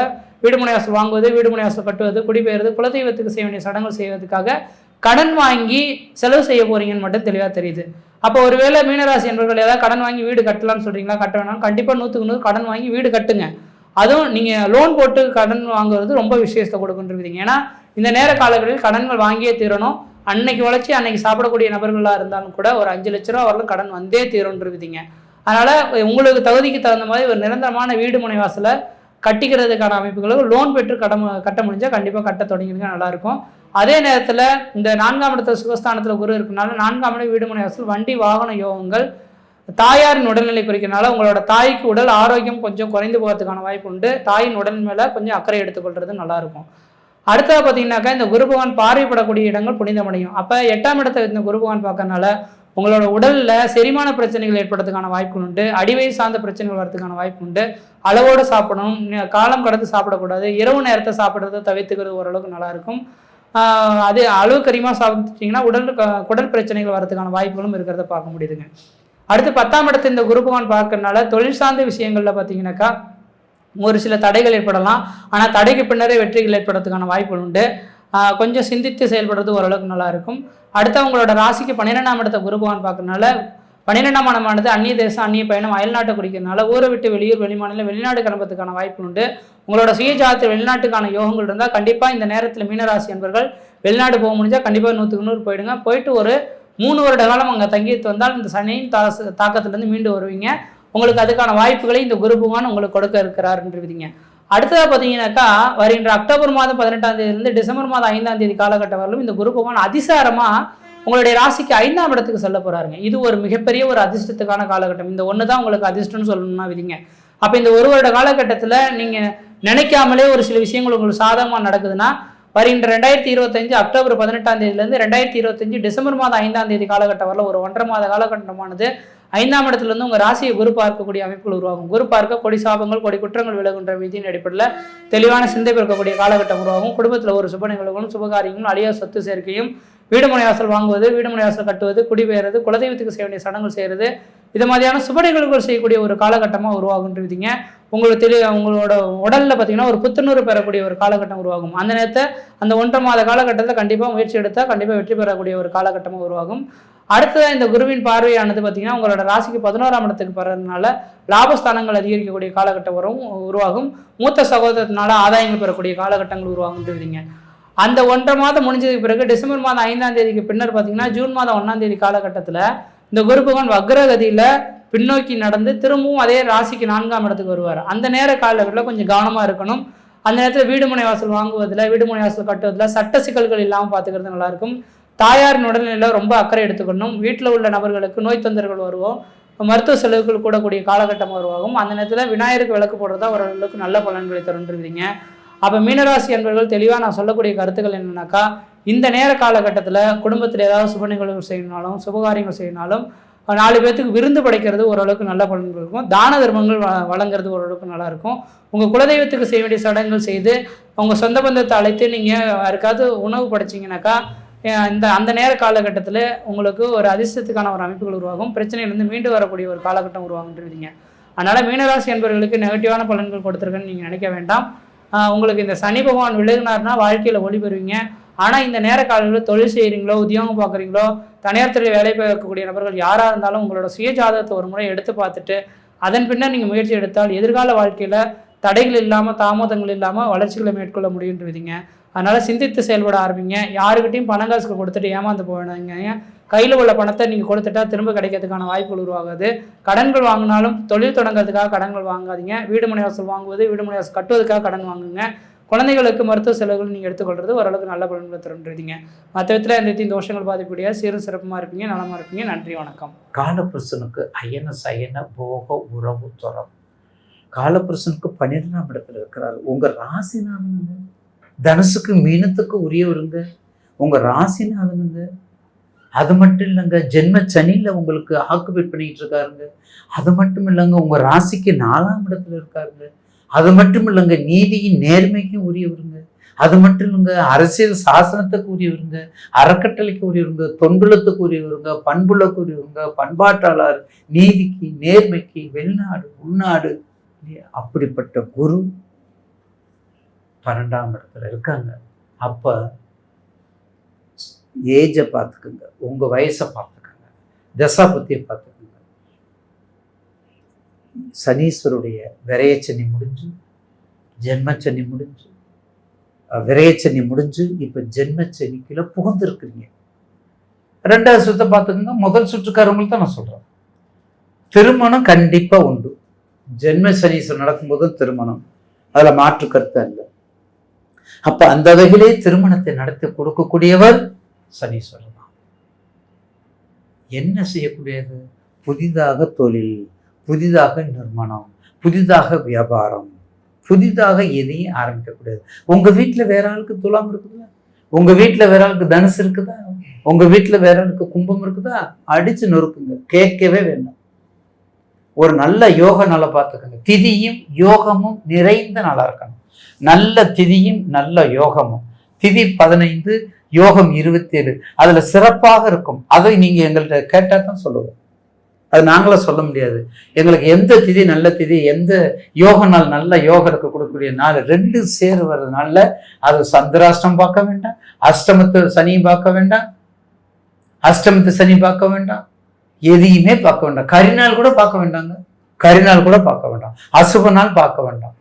Speaker 2: வீடு மனை வாசல் வாங்குவது, வீடு மனை வாசல் கட்டுவது, குடிபெயர்வது, குலதெய்வத்துக்கு செய்ய வேண்டிய சடங்குகள் செய்வதற்காக கடன் வாங்கி செலவு செய்ய போறீங்கன்னு மட்டும் தெளிவாக தெரியுது. அப்போ ஒருவேளை மீனராசி என்பவர்கள் ஏதாவது கடன் வாங்கி வீடு கட்டலாம்னு சொல்றீங்களா, கட்ட வேணாம். கண்டிப்பாக 100க்கு 100 கடன் வாங்கி வீடு கட்டுங்க. அதுவும் நீங்கள் லோன் போட்டு கடன் வாங்குறது ரொம்ப விசேஷத்தை கொடுக்குன்றீங்க. ஏன்னா இந்த நேர காலங்களில் கடன்கள் வாங்கியே தீரணும். அன்னைக்கு உழைச்சி அன்னைக்கு சாப்பிடக்கூடிய நபர்களாக இருந்தாலும் கூட ஒரு 5 லட்ச ரூபா வரலும் கடன் வந்தே தீரும்ன்றீங்க. அதனால உங்களுக்கு தகுதிக்கு தகுந்த மாதிரி ஒரு நிரந்தரமான வீடு முனை வாசலை கட்டிக்கிறதுக்கான அமைப்புகளும் லோன் பெற்று கட்ட முடிஞ்சால் கண்டிப்பாக கட்ட தொடங்கிடுங்க, நல்லாயிருக்கும். அதே நேரத்தில் இந்த 4ஆம் இடத்துல சுகஸ்தானத்தில் குரு இருக்கனால 4ஆம் இடம் வீடு முனை வாசல் வண்டி வாகன யோகங்கள், தாயாரின் உடல்நிலை குறிக்கிறனால உங்களோட தாய்க்கு உடல் ஆரோக்கியம் கொஞ்சம் குறைந்து போகிறதுக்கான வாய்ப்பு உண்டு. தாயின் உடல் மேலே கொஞ்சம் அக்கறை எடுத்துக்கொள்றது நல்லாயிருக்கும். அடுத்தது பார்த்தீங்கன்னாக்கா இந்த குரு பகவான் பார்வைப்படக்கூடிய இடங்கள் புனிதமடையும். அப்போ 8ஆம் இடத்தை இந்த குரு பகவான் பார்க்கறனால உங்களோட உடலில் செரிமான பிரச்சனைகள் ஏற்படுறதுக்கான வாய்ப்புகள் உண்டு. அடிவயிறு சார்ந்த பிரச்சனைகள் வரதுக்கான வாய்ப்பு உண்டு. அளவோடு சாப்பிடணும், காலம் கடந்து சாப்பிடக்கூடாது. இரவு நேரத்தை சாப்பிட்றத தவிர்த்துக்கிறது ஓரளவுக்கு நல்லாயிருக்கும். அது அளவுக்கு அதிகமாக சாப்பிட்டீங்கன்னா குடல் பிரச்சனைகள் வரதுக்கான வாய்ப்புகளும் இருக்கிறத பார்க்க முடியுதுங்க. அடுத்து 10ஆம் இடத்தை இந்த குரு பகவான் பார்க்கறதுனால தொழில் சார்ந்த விஷயங்களில் பார்த்தீங்கன்னாக்கா ஒரு சில தடைகள் ஏற்படலாம். ஆனால் தடைக்கு பின்னரே வெற்றிகள் ஏற்படுறதுக்கான வாய்ப்புகள் உண்டு. கொஞ்சம் சிந்தித்து செயல்படுறது ஓரளவுக்கு நல்லா இருக்கும். அடுத்து அவங்களோட ராசிக்கு 12ஆம் இடத்தை குரு பகவான் பார்க்கறதுனால 12ஆம் இடமானது அந்நிய தேசம், அந்நிய பயணம், அயல்நாட்டை குறிக்கிறதுனால ஊரை விட்டு வெளியூர், வெளிமாநிலம், வெளிநாடு கிளம்புறதுக்கான வாய்ப்பு உண்டு. உங்களோட சுய ஜாதகத்தில் வெளிநாட்டுக்கான யோகங்கள் இருந்தால் கண்டிப்பாக இந்த நேரத்தில் மீனராசி என்பவர்கள் வெளிநாடு போக முடிஞ்சால் கண்டிப்பாக 100க்கு 100 போயிடுங்க. போயிட்டு ஒரு 3 வருட காலம் அங்கே தங்கிட்டு வந்தால் இந்த சனியின் தாக்கத்திலேருந்து மீண்டு வருவீங்க. உங்களுக்கு அதுக்கான வாய்ப்புகளை இந்த குரு பகவான் உங்களுக்கு கொடுக்க இருக்கிறாருன்றீங்க. அடுத்ததாக பார்த்தீங்கன்னாக்கா வருகின்ற அக்டோபர் மாதம் 18ஆம் தேதியிலிருந்து டிசம்பர் மாதம் 5ஆம் தேதி காலகட்டம் வரலும் இந்த குரு பகவான் அதிசாரமாக உங்களுடைய ராசிக்கு 5ஆம் இடத்துக்கு செல்ல போறாருங்க. இது ஒரு மிகப்பெரிய ஒரு அதிர்ஷ்டத்துக்கான காலகட்டம். இந்த ஒன்று தான் உங்களுக்கு அதிர்ஷ்டம்னு சொல்லணும்னா விதிங்க. அப்போ இந்த ஒரு வருட காலகட்டத்தில் நீங்கள் நினைக்காமலே ஒரு சில விஷயங்கள் உங்களுக்கு சாதகமாக நடக்குதுன்னா வருகின்ற 2025 அக்டோபர் 18ஆம் தேதியிலேருந்து 2025 டிசம்பர் மாதம் 5ஆம் தேதி காலகட்டம் வரல ஒரு 1.5 மாத காலகட்டமானது 5ஆம் இடத்துலேருந்து உங்கள் ராசியை குரு பார்க்கக்கூடிய அமைப்புகள் உருவாகும். குரு பார்க்க கொடி சாபங்கள், கொடி குற்றங்கள் விலகுன்ற விதியின் அடிப்படையில் தெளிவான சிந்தை பிறக்கக்கூடிய காலகட்டம் உருவாகும். குடும்பத்தில் ஒரு சுப நிகழ்வுகளும் சுபகாரியங்களும் அழியா சொத்து சேர்க்கையும், வீடு மனை வாசல் வாங்குவது, வீடு மனை வாசல் கட்டுவது, குடிபெயர்றது, குலதெய்வத்துக்கு செய்ய வேண்டிய சடங்குகள் செய்கிறது, இது மாதிரியான சுப நிகழ்வுகள் செய்யக்கூடிய ஒரு காலகட்டமாக உருவாகுன்றீங்க. உங்களோட உடலில் பார்த்தீங்கன்னா ஒரு புத்துணர்வு பெறக்கூடிய ஒரு காலகட்டம் உருவாகும். அந்த நேரத்தை அந்த 1.5 மாத காலகட்டத்தில் கண்டிப்பாக முயற்சி எடுத்தால் கண்டிப்பாக வெற்றி பெறக்கூடிய ஒரு காலகட்டமாக உருவாகும். அடுத்ததாக இந்த குருவின் பார்வையானது பார்த்தீங்கன்னா உங்களோட ராசிக்கு 11ஆம் இடத்துக்கு பெறதுனால லாபஸ்தானங்கள் அதிகரிக்கக்கூடிய காலகட்டம் உருவாகும். மூத்த சகோதரத்தினால ஆதாயங்கள் பெறக்கூடிய காலகட்டங்கள் உருவாகுன்றீங்க. அந்த 1.5 மாதம் முடிஞ்சதுக்கு பிறகு டிசம்பர் மாதம் 5ஆம் தேதிக்கு பின்னர் பார்த்தீங்கன்னா ஜூன் மாதம் 1ஆம் தேதி காலகட்டத்தில் இந்த குரு பகவான் வக்ரகதியில் பின்னோக்கி நடந்து திரும்பவும் அதே ராசிக்கு 4ஆம் இடத்துக்கு வருவார். அந்த நேர காலங்களில் கொஞ்சம் கவனமாக இருக்கணும். அந்த நேரத்தில் வீடு மனை வாசல் வாங்குவதில், வீடு மனை வாசல் கட்டுவதில் சட்ட சிக்கல்கள் இல்லாமல் பார்த்துக்கிறது நல்லாயிருக்கும். தாயாரின் உடல்நிலையில் ரொம்ப அக்கறை எடுத்துக்கணும். வீட்டில் உள்ள நபர்களுக்கு நோய் தொந்தரவுகள் வருவோம், மருத்துவ செலவுகள் கூடக்கூடிய காலகட்டமாக உருவாகும். அந்த நேரத்தில் விநாயகருக்கு விளக்கு போடுறதா ஓரளவுக்கு நல்ல பலன்களை தருன்றீங்க. அப்போ மீனராசி என்பவர்கள் தெளிவாக நான் சொல்லக்கூடிய கருத்துக்கள் என்னன்னாக்கா இந்த நேர காலகட்டத்தில் குடும்பத்தில் ஏதாவது சுப நிகழ்வுகள் செய்யணுனாலும் சுபகாரியங்கள் செய்யணுனாலும் 4 பேர்த்துக்கு விருந்து படைக்கிறது ஓரளவுக்கு நல்ல பலன்கள் இருக்கும். தான தர்மங்கள் வழங்குறது ஓரளவுக்கு நல்லாயிருக்கும். உங்கள் குலதெய்வத்துக்கு செய்ய வேண்டிய சடங்குகள் செய்து உங்கள் சொந்த பந்தத்தை அழைத்து நீங்கள் யாருக்காவது உணவு படைச்சிங்கனாக்கா அந்த நேர காலகட்டத்தில் உங்களுக்கு ஒரு அதிர்ஷ்டத்துக்கான ஒரு அமைப்புகள் உருவாகும். பிரச்சனையிலேருந்து மீண்டு வரக்கூடிய ஒரு காலகட்டம் உருவாகுன்றீங்க. அதனால் மீனராசி என்பவர்களுக்கு நெகட்டிவான பலன்கள் கொடுத்துருக்குன்னு நீங்கள் நினைக்க வேண்டாம். உங்களுக்கு இந்த சனி பகவான் விலகினார்னா வாழ்க்கையில் ஒளி பெறுவீங்க. ஆனால் இந்த நேர காலங்களில் தொழில் செய்கிறீங்களோ, உத்தியோகம் பார்க்குறீங்களோ, தனியார் துறையில் வேலை பார்க்கக்கூடிய நபர்கள் யாராக இருந்தாலும் உங்களோட சுய ஜாதகத்தை ஒரு முறை எடுத்து பார்த்துட்டு அதன் பின்னர் நீங்கள் முயற்சி எடுத்தால் எதிர்கால வாழ்க்கையில் தடைகள் இல்லாமல், தாமதங்கள் இல்லாமல் வளர்ச்சிகளை மேற்கொள்ள முடியுன்றீங்க. அதனால் சிந்தித்து செயல்பட ஆரம்பிங்க. யாருக்கிட்டையும் பணம் காசுக்கு கொடுத்துட்டு ஏமாந்து போயிடுங்க. கையில் உள்ள பணத்தை நீங்கள் கொடுத்துட்டா திரும்ப கிடைக்கிறதுக்கான வாய்ப்புகள் உருவாகுது. கடன்கள் வாங்கினாலும் தொழில் தொடங்கிறதுக்காக கடன்கள் வாங்காதீங்க. வீடு மனை வாசல் வாங்குவது, வீடு மனை வாசல் கட்டுவதற்காக கடன் வாங்குங்க. குழந்தைகளுக்கு மருத்துவ செலவுகள் நீங்கள் எடுத்துக்கொள்வது ஓரளவுக்கு நல்ல பலன்களை தருன்றீங்க. மற்ற விதத்தில் இந்த தோஷங்கள் பாதிப்புடைய சீரும் சிறப்புமாக இருப்பீங்க, நலமாக இருப்பீங்க. நன்றி, வணக்கம்.
Speaker 3: காலபுருஷனுக்கு அயன சயன போக உறவு துறம் காலபுருஷனுக்கு 12ஆம் இடத்துல இருக்கிறாரு. உங்க ராசிநாதனுங்க, தனுசுக்கு மீனத்துக்கு உரியவருங்க, உங்க ராசிநாதனுங்க. அது மட்டும் இல்லைங்க, ஜென்ம சனியில உங்களுக்கு ஆக்குபேட் பண்ணிட்டு இருக்காருங்க. அது மட்டும் இல்லைங்க, உங்க ராசிக்கு 4ஆம் இடத்துல இருக்காருங்க. அது மட்டும் இல்லைங்க, நீதியின் நேர்மைக்கும் உரியவருங்க. அது மட்டும் இல்லைங்க, அரசியல் சாசனத்துக்கு உரியவருங்க, அறக்கட்டளைக்கு உரியவருங்க, தொண்டுலத்துக்கு உரியவருங்க, பண்புலக்கு உரியவருங்க, பண்பாட்டாளர், நீதிக்கு நேர்மைக்கு, வெளிநாடு உள்நாடு. அப்படிப்பட்ட குரு 12ஆம் இடத்துல இருக்காங்க. அப்ப ஏஜை பார்த்துக்குங்க, உங்க வயசை பார்த்துக்கங்க, தசாபுத்தியை பார்த்துக்கங்க. சனீஸ்வருடைய விரையச்சனி முடிஞ்சு, ஜென்மச்சனி முடிஞ்சு, விரையச்சனி முடிஞ்சு இப்ப ஜென்மச்சனிக்குள்ள புகுந்திருக்கிறீங்க. 2வது சுற்றை பார்த்துக்கங்க. முதல் சுற்றுக்காரங்களுக்கு தான் நான் சொல்றேன், திருமணம் கண்டிப்பா உண்டு. ஜென்ம சனீஸ்வரன் நடக்கும்போது திருமணம், அதுல மாற்று கருத்து இல்லை. அப்ப அந்த வகையிலே திருமணத்தை நடத்தி கொடுக்கக்கூடியவர் சனீஸ்வரன் தான். என்ன செய்யக்கூடியது? புதிதாக தொழில், புதிதாக நிர்மாணம், புதிதாக வியாபாரம், புதிதாக எதையும் ஆரம்பிக்கக்கூடியது. உங்க வீட்டுல வேற ஆளுக்கு துலாம் இருக்குதா? உங்க வீட்டுல வேற ஆளுக்கு தனுசு இருக்குதா? உங்க வீட்டுல வேற ஆளுக்கு கும்பம் இருக்குதா? அடிச்சு நொறுக்குங்க, கேட்கவே வேண்டாம். ஒரு நல்ல யோக நாளை பார்த்துக்கோங்க. திதியும் யோகமும் நிறைந்த நாளா இருக்கணும். நல்ல திதியும் நல்ல யோகமும். திதி 15, யோகம் 27, அதுல சிறப்பாக இருக்கும். அதை நீங்க எங்கள்கிட்ட கேட்டா தான் சொல்லுவோம், அது நாங்கள சொல்ல முடியாது. எங்களுக்கு எந்த திதி நல்ல திதி, எந்த யோக நாள் நல்ல யோகருக்கு கொடுக்கக்கூடிய நாள் 2 சேர் வர்றதுனால அது சந்திராஷ்டம் பார்க்க வேண்டாம், அஷ்டமத்து சனியும் பார்க்க வேண்டாம், அஷ்டமத்து சனி பார்க்க வேண்டாம், எதையுமே பார்க்க வேண்டாம். கரிநாள் கூட பார்க்க வேண்டாங்க, கரிநாள் கூட பார்க்க வேண்டாம், அசுப நாள் பார்க்க வேண்டாம்,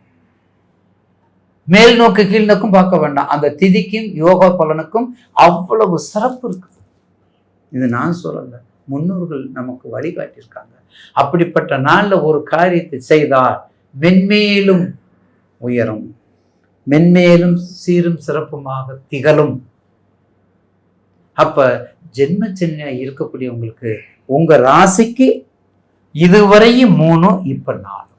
Speaker 3: மேல் நோக்கு கீழ் நோக்கும் பார்க்க வேண்டாம். அந்த திதிக்கும் யோகா பலனுக்கும் அவ்வளவு சிறப்பு இருக்குது. இது நான் சொல்லல, முன்னோர்கள் நமக்கு வழிகாட்டியிருக்காங்க. அப்படிப்பட்ட நாள்ல ஒரு காரியத்தை செய்தால் மென்மேலும் உயரும், மென்மேலும் சீரும் சிறப்புமாக திகழும். அப்ப ஜென்மச்சனியா இருக்கக்கூடியவங்களுக்கு உங்க ராசிக்கு இதுவரையும் 3, இப்ப 4.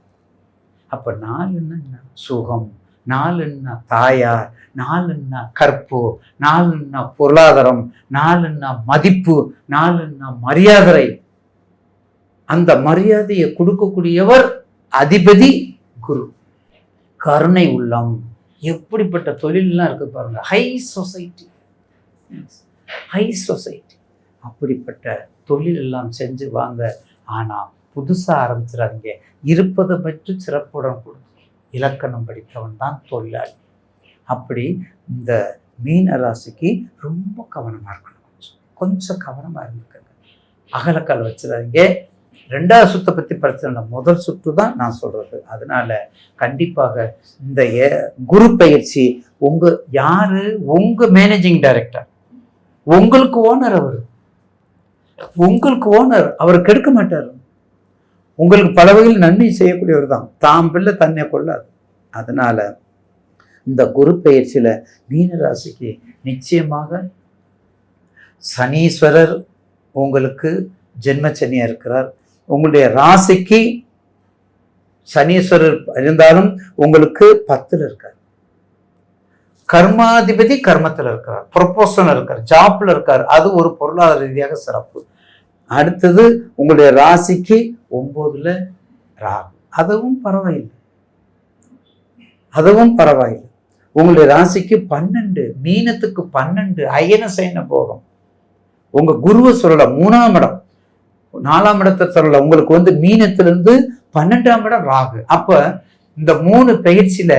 Speaker 3: அப்ப 4ன்னா என்ன? சுகம். 4ன்னா தாயார். 4ன்னா கற்பு. 4ன்னா பொருளாதாரம். 4ன்னா மதிப்பு. 4ன்னா மரியாதை. அந்த மரியாதையை கொடுக்கக்கூடியவர் அதிபதி குரு. கருணை உள்ளம். எப்படிப்பட்ட தொழிலெல்லாம் இருக்கு பாருங்க, ஹை சொசைட்டி, ஹை சொசைட்டி. அப்படிப்பட்ட தொழில் எல்லாம் செஞ்சு வாங்க. ஆனா புதுசா ஆரம்பிச்சிடாதீங்க. இருப்பதை பற்றி சிறப்புடன் கொடுங்க. இலக்கணம் படித்தவன் தான் தொழிலாளி. அப்படி இந்த மீன ராசிக்கு ரொம்ப கவனமா இருக்கணும். கொஞ்சம் கவனமா இருந்துக்கங்க, அகலக்கால் வச்சிடாதீங்க. 2வது சுத்தை பத்தி பிரச்சனை, முதல் சுற்று தான் நான் சொல்றது. அதனால கண்டிப்பாக இந்த குரு பயிற்சி யாரு? உங்க மேனேஜிங் டைரக்டர், உங்களுக்கு ஓனர். அவரு உங்களுக்கு ஓனர், அவர் கெடுக்க மாட்டார். உங்களுக்கு பல வகையில் நன்மை செய்யக்கூடியவர் தான். தாம் பிள்ளை தன்னை கொள்ளாது. அதனால இந்த குரு பயிற்சியில மீனராசிக்கு நிச்சயமாக சனீஸ்வரர் உங்களுக்கு ஜென்மச்சனியா இருக்கிறார். உங்களுடைய ராசிக்கு சனீஸ்வரர் இருந்தாலும் உங்களுக்கு 10ல் இருக்கார். கர்மாதிபதி கர்மத்தில் இருக்கிறார், ப்ரொபோஷன் இருக்கார், ஜாப்ல இருக்கார். அது ஒரு பொருளாதார ரீதியாக சிறப்பு. அடுத்தது உங்களுடைய ராசிக்கு 9ல் ராகு. அதுவும் பரவாயில்லை, அதுவும் பரவாயில்லை. உங்களுடைய ராசிக்கு 12, மீனத்துக்கு 12 அயன சயன போகம். உங்க குருவை சொல்லல, 3ஆம் இடம், 4ஆம் இடத்தை சொல்லல. உங்களுக்கு மீனத்திலிருந்து 12ஆம் இடம் ராகு. அப்ப இந்த 3 பயிற்சியில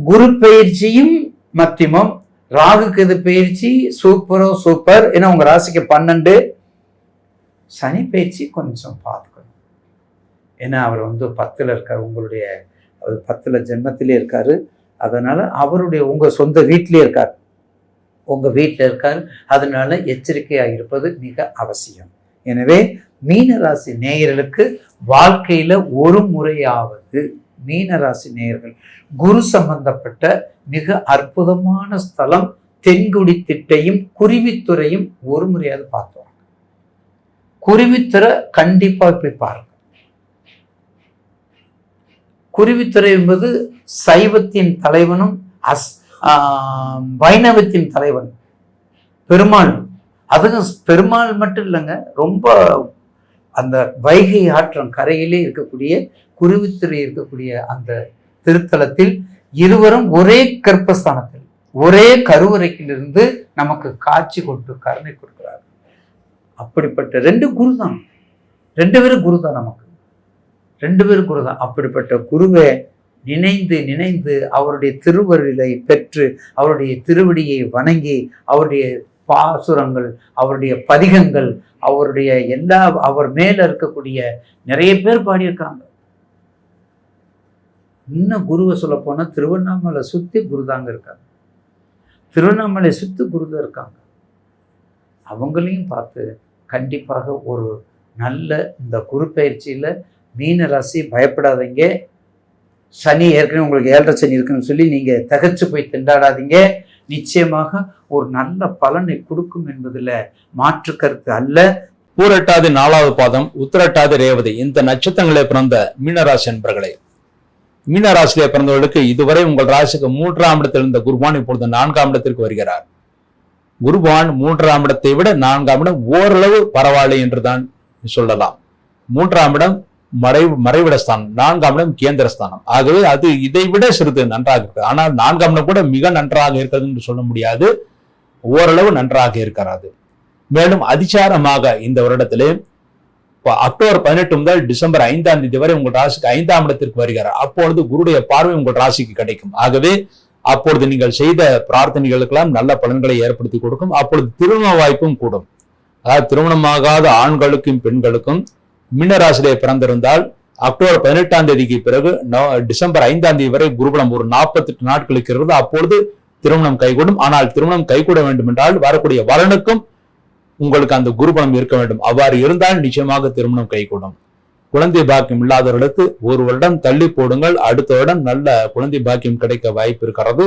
Speaker 3: குரு பயிற்சியும் மத்தியமம், ராகுக்கு இது பயிற்சி சூப்பரோ சூப்பர். ஏன்னா உங்க ராசிக்கு 12. சனி பயிற்சி கொஞ்சம் பார்த்துக்கணும். ஏன்னா அவர் 10ல் இருக்கார். உங்களுடைய 10ல் ஜென்மத்திலே இருக்காரு. அதனால அவருடைய உங்க சொந்த வீட்டிலே இருக்கார், உங்க வீட்டில் இருக்கார். அதனால எச்சரிக்கையாக இருப்பது மிக அவசியம். எனவே மீனராசி நேயர்களுக்கு வாழ்க்கையில ஒரு முறையாவது மீனராசி நேயர்கள் குரு சம்பந்தப்பட்ட மிக அற்புதமான ஸ்தலம் தென்குடி திட்டையும் குருவித்துறையும் ஒரு முறையாவது பார்த்தோம். குருவித்துறை கண்டிப்பா போய் பாருங்க. குருவித்துறை என்பது சைவத்தின் தலைவனும் வைணவத்தின் தலைவன் பெருமாள். அதுவும் பெருமாள் மட்டும் இல்லைங்க, ரொம்ப அந்த வைகை ஆற்றம் கரையிலே இருக்கக்கூடிய குருவித்துறை இருக்கக்கூடிய அந்த திருத்தலத்தில் இருவரும் ஒரே கர்ப்பஸ்தானத்தில் ஒரே கருவறைக்கிலிருந்து நமக்கு காட்சி கொண்டு கருணை கொடுக்கிறார். அப்படிப்பட்ட ரெண்டு குரு தான், ரெண்டு பேரும் குரு தான், நமக்கு ரெண்டு பேரும் குரு தான். அப்படிப்பட்ட குருவை நினைந்து நினைந்து அவருடைய திருவருளை பெற்று அவருடைய திருவடியை வணங்கி அவருடைய பாசுரங்கள், அவருடைய பதிகங்கள், அவருடைய எல்லா அவர் மேல இருக்கக்கூடிய நிறைய பேர் பாடியிருக்காங்க. இன்னும் குருவை சொல்ல போனா திருவண்ணாமலை சுத்தி குருதாங்க இருக்காங்க, திருவண்ணாமலை சுத்தி குருதான் இருக்காங்க. அவங்களையும் பார்த்து கண்டிப்பாக ஒரு நல்ல இந்த குரு பயிற்சியில மீன ராசி பயப்படாதீங்க. சனி ஏற்கனவே உங்களுக்கு 7.5 சனி இருக்குன்னு சொல்லி நீங்க தகச்சு போய் திண்டாடாதீங்க. நிச்சயமாக ஒரு நல்ல பலனை கொடுக்கும் என்பதுல மாற்று கருத்து அல்ல.
Speaker 1: பூரட்டாதி 4வது பாதம், உத்திரட்டாதி ரேவதி இந்த நட்சத்திரங்களே பிறந்த மீனராசி என்பர்களே, மீனராசியிலே பிறந்தவர்களுக்கு இதுவரை உங்கள் ராசிக்கு 3ஆம் இடத்தில் இருந்த குருபான் இப்பொழுது 4ஆம் இடத்திற்கு வருகிறார். குருபான் 3ஆம் இடத்தை விட 4ஆம் இடம் ஓரளவு பரவாயில்லை என்றுதான் சொல்லலாம். 3ஆம் இடம் மறைவிடஸ்தானம், 4ஆம் இடம் கேந்திரஸ்தானம். ஆகவே அது இதை விட சிறிது நன்றாக இருக்கு. ஆனால் 4ஆம் இடம் கூட மிக நன்றாக இருக்கிறது என்று சொல்ல முடியாது, ஓரளவு நன்றாக இருக்கிறது. மேலும் அதிசாரமாக இந்த வருடத்திலே அக்டோபர் 18 முதல் டிசம்பர் 5ஆம் தேதி வரை உங்கள் ராசிக்கு 5ஆம் இடத்திற்கு வருகிறார். அப்பொழுது குருடைய பார்வை உங்கள் ராசிக்கு கிடைக்கும். ஆகவே அப்பொழுது நீங்கள் செய்த பிரார்த்தனைகளுக்கெல்லாம் நல்ல பலன்களை ஏற்படுத்தி கொடுக்கும். அப்பொழுது திருமண வாய்ப்பும் கூடும். அதாவது திருமணமாகாத ஆண்களுக்கும் பெண்களுக்கும் மீனராசியிலே பிறந்திருந்தால் அக்டோபர் 18ஆம் தேதிக்கு பிறகு டிசம்பர் 5ஆம் தேதி வரை குருபலம் ஒரு 48 நாட்களுக்கு இருக்கிறது. அப்பொழுது திருமணம் கைகூடும். ஆனால் திருமணம் கைகூட வேண்டும் என்றால் வரக்கூடிய வரனுக்கும் உங்களுக்கு அந்த குருபலம் இருக்க வேண்டும். அவ்வாறு இருந்தால் நிச்சயமாக திருமணம் கைகூடும். குழந்தை பாக்கியம் இல்லாதவர்களுக்கு ஒரு வருடம் தள்ளி போடுங்கள், அடுத்த வருடம் நல்ல குழந்தை பாக்கியம் கிடைக்க வாய்ப்பு இருக்கிறது.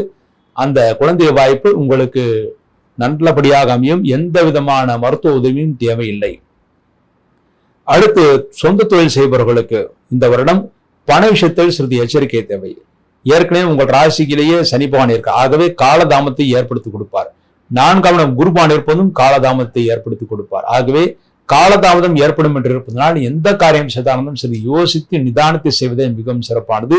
Speaker 1: அந்த குழந்தை வாய்ப்பு உங்களுக்கு நல்லபடியாக அமையும். எந்த விதமான மருத்துவ உதவியும் தேவையில்லை. அடுத்து சொந்த தொழில் செய்பவர்களுக்கு இந்த வருடம் பண விஷயத்தில் சிறிது எச்சரிக்கை தேவை. ஏற்கனவே உங்கள் ராசியிலேயே சனி பகவான் இருக்கு. ஆகவே காலதாமத்தை ஏற்படுத்தி கொடுப்பார். 4ஆம் இடம் குருபான் இருப்பதும் காலதாமத்தை ஏற்படுத்தி கொடுப்பார். ஆகவே காலதாமதம் ஏற்படும் என்று இருப்பதனால் எந்த காரியம் செய்தாலும் சரி யோசித்து நிதானத்தை செய்வதே மிகவும் சிறப்பானது.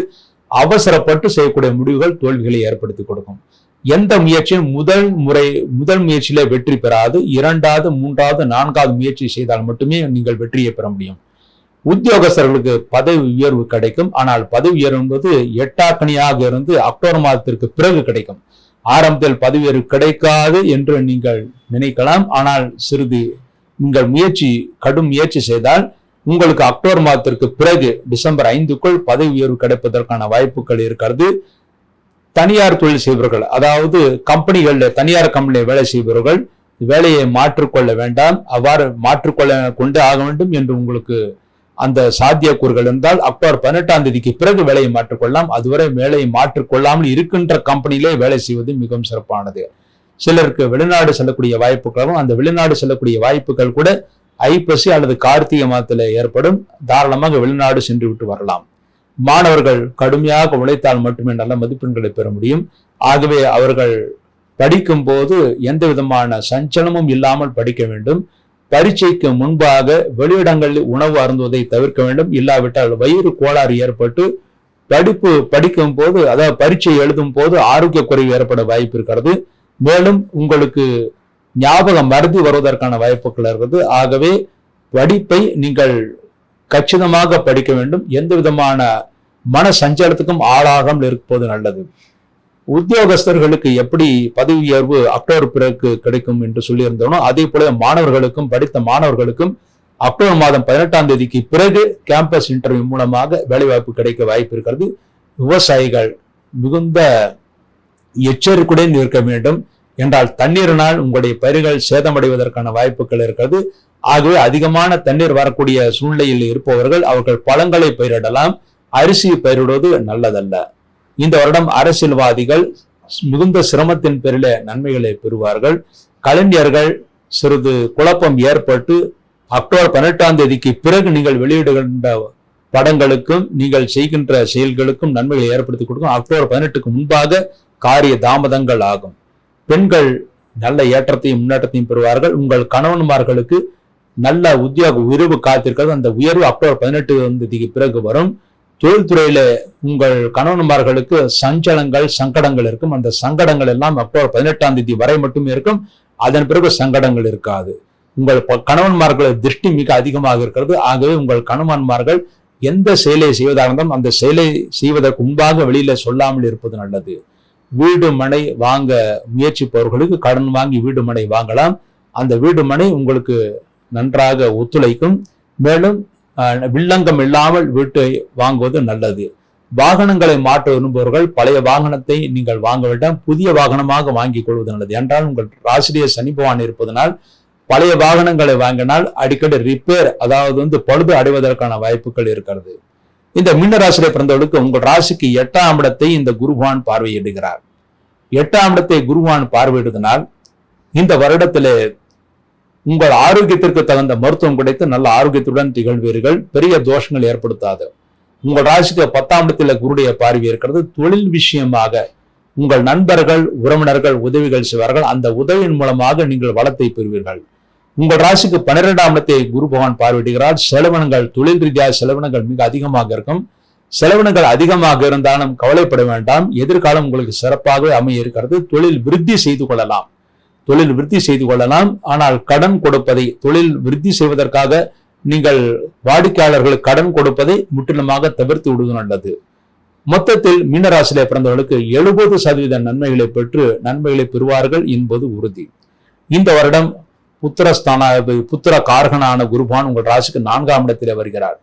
Speaker 1: அவசரப்பட்டு செய்யக்கூடிய முடிவுகள் தோல்விகளை ஏற்படுத்தி கொடுக்கும். எந்த முயற்சியும் முதல் முயற்சியில வெற்றி பெறாது. 2வது 3வது 4வது முயற்சி செய்தால் மட்டுமே நீங்கள் வெற்றியை பெற முடியும். உத்தியோகஸ்தர்களுக்கு பதவி உயர்வு கிடைக்கும். ஆனால் பதவி உயர்வு என்பது 8ஆக்கணியாக இருந்து அக்டோபர் மாதத்திற்கு பிறகு கிடைக்கும். ஆரம்பத்தில் பதவி உயர்வு கிடைக்காது என்று நீங்கள் நினைக்கலாம். ஆனால் சிறிது நீங்கள் கடும் முயற்சி செய்தால் உங்களுக்கு அக்டோபர் மாதத்திற்கு பிறகு டிசம்பர் 5க்குள் பதவி உயர்வு கிடைப்பதற்கான வாய்ப்புகள் இருக்கிறது. தனியார் தொழில் செய்பவர்கள், அதாவது தனியார் கம்பெனியில் வேலை செய்பவர்கள் வேலையை மாற்றிக்கொள்ள வேண்டாம். அவ்வாறு கொண்டு ஆக வேண்டும் என்று உங்களுக்கு அந்த சாத்தியக்கூறுகள் இருந்தால் அக்டோபர் 18ஆம் தேதிக்கு பிறகு வேலையை மாற்றிக்கொள்ளலாம். அதுவரை வேலையை மாற்றிக்கொள்ளாமல் இருக்கின்ற கம்பெனியிலே வேலை செய்வது மிகவும் சிறப்பானது. சிலருக்கு வெளிநாடு செல்லக்கூடிய வாய்ப்புகளும், அந்த வெளிநாடு செல்லக்கூடிய வாய்ப்புகள் கூட ஐப்பசி அல்லது கார்த்திகை மாதத்தில் ஏற்படும். தாராளமாக வெளிநாடு சென்று விட்டு வரலாம். மாணவர்கள் கடுமையாக உழைத்தால் மட்டுமே நல்ல மதிப்பெண்களை பெற முடியும். ஆகவே அவர்கள் படிக்கும் போது எந்த விதமான சஞ்சலமும் இல்லாமல் படிக்க வேண்டும். பரீட்சைக்கு முன்பாக வெளியிடங்களில் உணவு அருந்துவதை தவிர்க்க வேண்டும். இல்லாவிட்டால் வயிறு கோளாறு ஏற்பட்டு படிக்கும் போது, அதாவது பரீட்சை எழுதும் போது ஆரோக்கிய குறைவு ஏற்பட வாய்ப்பு இருக்கிறது. மேலும் உங்களுக்கு ஞாபக மறதி வருவதற்கான வாய்ப்புகள் இருக்கிறது. ஆகவே படிப்பை நீங்கள் கச்சிதமாக படிக்க வேண்டும். எந்த விதமான மன சஞ்சலத்துக்கும் ஆளாகாமல் இருப்பது நல்லது. உத்தியோகஸ்தர்களுக்கு எப்படி பதவி உயர்வு அக்டோபர் பிறகு கிடைக்கும் என்று சொல்லியிருந்தோனோ அதே போல மாணவர்களுக்கும், படித்த மாணவர்களுக்கும் அக்டோபர் மாதம் 18ஆம் தேதிக்கு பிறகு கேம்பஸ் இன்டர்வியூ மூலமாக வேலைவாய்ப்பு கிடைக்க வாய்ப்பு இருக்கிறது. விவசாயிகள் மிகுந்த எச்சரிக்கையுடன் இருக்க வேண்டும். என்றால் தண்ணீரினால் உங்களுடைய பயிர்கள் சேதமடைவதற்கான வாய்ப்புகள் இருக்கிறது. ஆகவே அதிகமான தண்ணீர் வரக்கூடிய சூழ்நிலையில் இருப்பவர்கள் அவர்கள் பழங்களை பயிரிடலாம். அரிசி பயிரிடுவது நல்லதல்ல. இந்த வருடம் அரசியல்வாதிகள் மிகுந்த சிரமத்தின் பேரில நன்மைகளை பெறுவார்கள். கலைஞர்கள் சிறிது குழப்பம் ஏற்பட்டு அக்டோபர் 18ஆம் தேதிக்கு பிறகு நீங்கள் வெளியிடுகின்ற
Speaker 4: படங்களுக்கும் நீங்கள் செய்கின்ற செயல்களுக்கும் நன்மைகளை ஏற்படுத்தி கொடுக்கும். அக்டோபர் 18க்கு முன்பாக காரிய தாமதங்கள் ஆகும். பெண்கள் நல்ல ஏற்றத்தையும் முன்னேற்றத்தையும் பெறுவார்கள். உங்கள் கணவன்மார்களுக்கு நல்ல உத்தியோக உயர்வு காத்திருக்கிறது. அந்த உயர்வு அக்டோபர் 18 பிறகு வரும். தொழில்துறையில உங்கள் கணவன்மார்களுக்கு சஞ்சலங்கள் சங்கடங்கள் இருக்கும். அந்த சங்கடங்கள் எல்லாம் அக்டோபர் 18 வரை மட்டுமே இருக்கும். அதன் பிறகு சங்கடங்கள் இருக்காது. உங்கள் கணவன்மார்கள் திருஷ்டி மிக அதிகமாக இருக்கிறது. ஆகவே உங்கள் கணவன்மார்கள் எந்த செயலை செய்வதாக இருந்தாலும் அந்த செயலை செய்வதற்கு முன்பாக வெளியில சொல்லாமல் இருப்பது நல்லது. வீடு மனை வாங்க முயற்சிப்பவர்களுக்கு கடன் வாங்கி வீடு மனை வாங்கலாம். அந்த வீடு மனை உங்களுக்கு நன்றாக ஒத்துழைக்கும். மேலும் வில்லங்கம் இல்லாமல் வீட்டை வாங்குவது நல்லது. வாகனங்களை மாற்ற விரும்புபவர்கள் பழைய வாகனத்தை நீங்கள் வாங்க வேண்டாம், புதிய வாகனமாக வாங்கிக் கொள்வது நல்லது. என்றால் உங்கள் ராசியிலே சனி பகவான் இருப்பதனால் பழைய வாகனங்களை வாங்கினால் அடிக்கடி ரிப்பேர், அதாவது பழுது அடைவதற்கான வாய்ப்புகள் இருக்கிறது. இந்த மீன ராசியில பிறந்தவர்களுக்கு உங்கள் ராசிக்கு 8ஆம் இடத்தை இந்த குருவான் பார்வையிடுகிறார். 8ஆம் இடத்தை குருவான் பார்வையிடுவதனால் இந்த வருடத்திலே உங்கள் ஆரோக்கியத்திற்கு தகுந்த மருத்துவம் கிடைத்து நல்ல ஆரோக்கியத்துடன் திகழ்வீர்கள். பெரிய தோஷங்கள் ஏற்படுத்தாது. உங்கள் ராசிக்கு 10ஆம் இடத்துல குருடைய பார்வை இருக்கிறது. தொழில் விஷயமாக உங்கள் நண்பர்கள் உறவினர்கள் உதவிகள் செய்வார்கள். அந்த உதவியின் மூலமாக நீங்கள் வளத்தை பெறுவீர்கள். உங்கள் ராசிக்கு 12ஆம் இடத்தை குரு பகவான் பார்வையிடுகிறார். செலவினங்கள், தொழில் ரீதியாக செலவினங்கள் மிக அதிகமாக இருக்கும். செலவினங்கள் அதிகமாக இருந்தாலும் கவலைப்பட வேண்டாம். எதிர்காலம் உங்களுக்கு சிறப்பாகவே அமைய இருக்கிறது. தொழில் விருத்தி செய்து கொள்ளலாம். ஆனால் கடன் கொடுப்பதை, தொழில் விருத்தி செய்வதற்காக நீங்கள் வாடிக்கையாளர்களுக்கு கடன் கொடுப்பதை முற்றிலுமாக தவிர்த்து விடுவது நல்லது. மொத்தத்தில் மீனராசியிலே பிறந்தவர்களுக்கு 70% நன்மைகளை பெற்று நன்மைகளை பெறுவார்கள் என்பது உறுதி. இந்த வருடம் புத்திர காரகனான குருபான் உங்கள் ராசிக்கு 4ஆம் இடத்திலே வருகிறார்.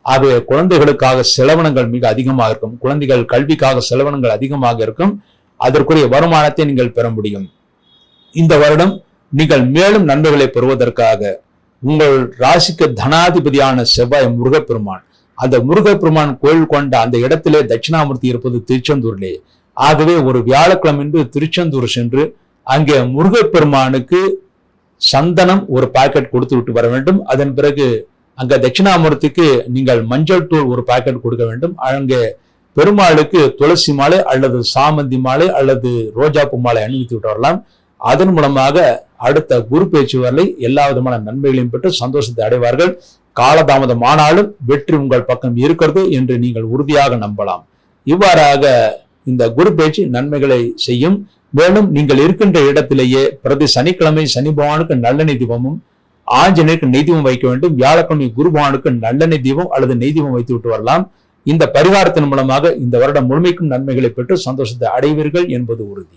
Speaker 4: ஆகவே குழந்தைகளுக்காக செலவினங்கள் மிக அதிகமாக இருக்கும். குழந்தைகள் கல்விக்காக செலவினங்கள் அதிகமாக இருக்கும். அதற்குரிய வருமானத்தை நீங்கள் பெற முடியும். இந்த வருடம் நீங்கள் மேலும் நன்மைகளை பெறுவதற்காக உங்கள் ராசிக்கு தனாதிபதியான செவ்வாய் முருகப்பெருமான், அந்த முருகப்பெருமான் கோயில் கொண்ட அந்த இடத்திலே தட்சிணாமூர்த்தி இருப்பது திருச்செந்தூரிலே. ஆகவே ஒரு வியாழக்கிழமை திருச்செந்தூர் சென்று அங்கே முருகப்பெருமானுக்கு சந்தனம் ஒரு பாக்கெட் கொடுத்து விட்டு வர வேண்டும். அதன் பிறகு அங்க தட்சிணாமூர்த்திக்கு நீங்கள் மஞ்சள் தூள் ஒரு பாக்கெட் கொடுக்க வேண்டும். அங்கே பெருமாளுக்கு துளசி மாலை அல்லது சாமந்தி மாலை அல்லது ரோஜாப்பூ மாலை அணிவித்து விட்டு வரலாம். அதன் மூலமாக அடுத்த குரு பேச்சு வரலை எல்லா விதமான நன்மைகளையும் பெற்று சந்தோஷத்தை அடைவார்கள். காலதாமதம் ஆனாலும் வெற்றி உங்கள் பக்கம் இருக்கிறது என்று நீங்கள் உறுதியாக நம்பலாம். இவ்வாறாக இந்த குரு பேச்சு நன்மைகளை செய்யும். மேலும் நீங்கள் இருக்கின்ற இடத்திலேயே பிரதி சனிக்கிழமை சனி பகவானுக்கு நல்லெண்ணெய் தீபமும் ஆஞ்சநேயருக்கு நெய் தீபம் வைக்க வேண்டும். வியாழக்கிழமை குரு பகவானுக்கு நல்லெண்ணெய் தீபம் அல்லது நெய் தீபம் வைத்து விட்டு வரலாம். இந்த பரிகாரத்தின் மூலமாக இந்த வருடம் முழுமைக்கும் நன்மைகளை பெற்று சந்தோஷத்தை அடைவீர்கள் என்பது உறுதி.